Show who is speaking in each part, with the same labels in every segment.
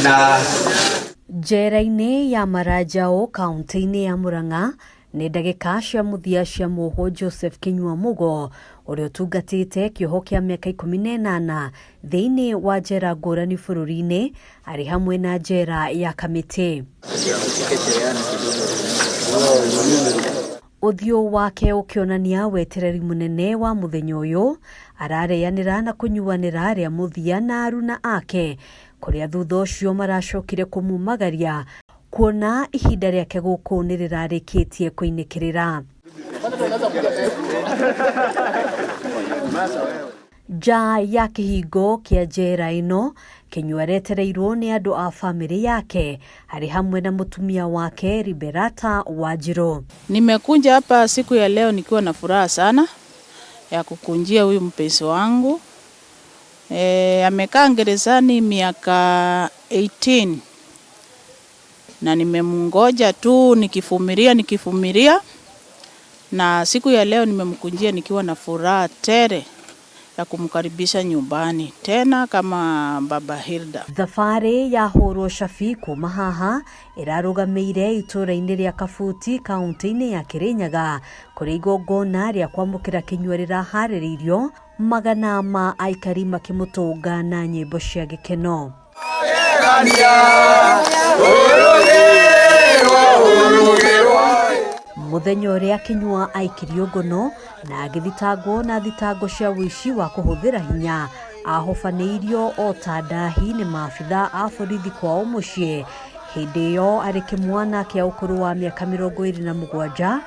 Speaker 1: na
Speaker 2: Njera-inĩ ya Marajao kaunti-inĩ ya Murang'a nĩ ndagĩka cia mũthia cia mũhwo Joseph Kinyua Mugo ũrĩa ũtungatĩte kĩoho kĩa mĩaka 18 thĩinĩ wa njera ngũrani bũrũri-inĩ arĩ hamwe na njera ya Kamĩtĩ. Ũthiũ wake ũkĩonania wetereri mũnene wa mũthenya ũyũ, arareanĩra na kũnyuanĩra arĩa mũthia na aruna ake, kũrĩa thutha ũcio maracokire kũmumagaria kuona ihinda rĩake gũkũ nĩ rĩrarĩkĩtie kũinĩkĩrĩra. Nja ya kĩhingo kĩa njera ĩno, Kinyua aretereirwo nĩ andũ a famĩlĩ yake harĩ hamwe na mũtumia wake Liberata Wanjiru.
Speaker 3: Nimekuja hapa siku ya leo nikiwa na furaha sana ya kukunjia huyu mpenzi wangu. Amekaa gerezani miaka 18 na nimemngoja tu nikifumiria na siku ya leo nimemkunjia nikiwa na furaha tele ya kumkaribisha nyumbani tena kama baba Hilda.
Speaker 2: Thabarĩ ya hũrwo cabi kuma haha ĩrarũgamĩire itũra-inĩ rĩa Kabuti kaunti-inĩ ya Kirinyaga kũrĩa igongona rĩa kwamũkĩra Kinyua rĩraharĩrĩirio, magana ma aikari makĩmũtũnga na nyĩmbo cia gĩkeno. Mũthenya ũrĩa Kinyua aikirio ngono na agĩthitangwo na thitango cia ũici wa kũhũthĩra hinya, ahobanĩirio o ta ndahi nĩ maabitha a borithi kwao mũciĩ. Hĩndĩ ĩyo arĩ kĩmwana kĩa ũkũrũ wa mĩaka 27,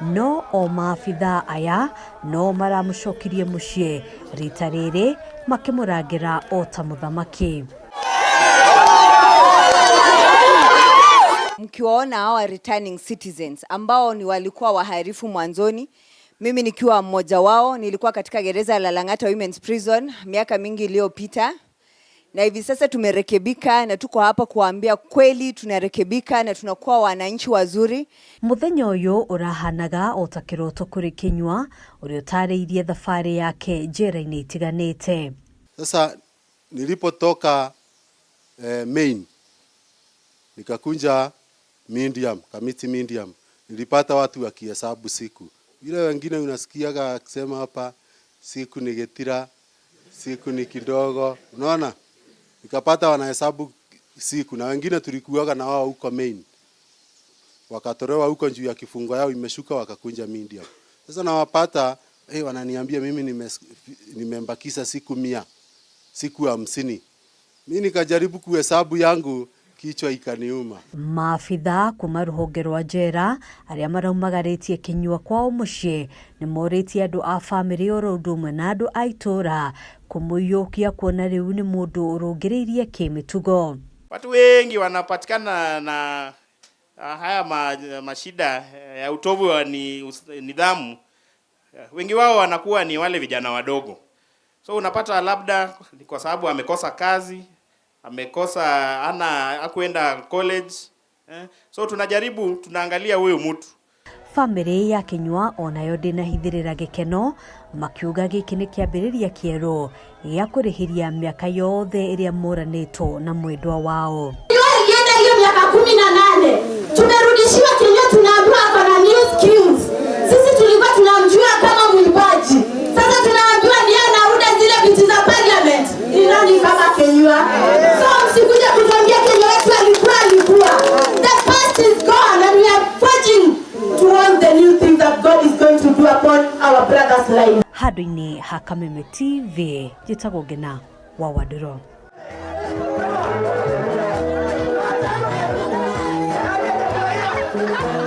Speaker 2: no o maabitha aya no maramũcokirie mũciĩ, rita rĩrĩ makĩmũrangĩra o ta mũthamaki.
Speaker 4: Mkiwaona hawa returning citizens ambao ni walikuwa waharifu mwanzoni, mimi nikiwa mmoja wao, nilikuwa katika gereza la Lang'ata Women's Prison miaka mingi iliyopita, na hivi sasa tumerekebika na tuko hapa kuambia kweli tunarekebika na tunakuwa wananchi wazuri.
Speaker 2: Mũthenya ũyũ ũrahanaga o ta kĩroto kũrĩ Kinyua ũrĩa ũtarĩirie thabarĩ yake njera-inĩ itiganĩte.
Speaker 5: Sasa nilipotoka main nikakunja medium, Kamiti medium, nilipata watu wakihesabu siku. Vile wengine unasikiaga akisema hapa siku ni getira, siku ni kidogo, unaona? Nikapata wanahesabu siku na wengine tulikuwaga na wao huko main. Wakatolewa huko juu ya kifungo yao imeshuka wakakunja medium. Sasa nawapata wananiambia mimi nimembakisha siku 100, siku 50. Mimi nikajaribu kuhesabu yangu, kichwa ikaniuma.
Speaker 2: Maabitha kuma rũhonge rwa njera arĩa maraumagarĩtie Kinyua kwao mũciĩ nĩ morĩtie andũ a famĩlĩ oro ũndũ ũmwe na andũ a itũra kũmũiyũkia kuona rĩu nĩ mũndũ ũrũngĩrĩirie kĩmĩtugo.
Speaker 6: Watu wengi wanapatikana na haya mashida ya utovu wa nidhamu. Wengi wao wanakuwa ni wale vijana wadogo. So unapata labda kwa sababu amekosa kazi, amekosa hakuenda college. So tunaangalia huyu mtu.
Speaker 2: Famĩlĩ ya Kinyua onayo ndĩnahithĩrĩra gĩkeno, makiuga gĩkĩ nĩ kĩambĩrĩria kĩerũ gĩa kũrĩhĩria mĩaka yothe ĩrĩa moranĩtwo na mwendwa wao.
Speaker 7: Alienda hiyo miaka 18, tumerudishiwa Kinyua, tunaambiwa hapa na new skills. Sisi tulikuwa tunamjua kama mwimbaji, sasa tunaambiwa ni anaunda zile viti za parliament. Ni nani kama Kinyua? So msikuja kutuambia Kinyua wetu alikuwa. The past is gone and we are forging towards the new things that God is going to do upon our brother's life.
Speaker 2: Handũ-inĩ ha Kameme TV, njĩtagwo Ngina wa Waduro.
Speaker 7: Thank you.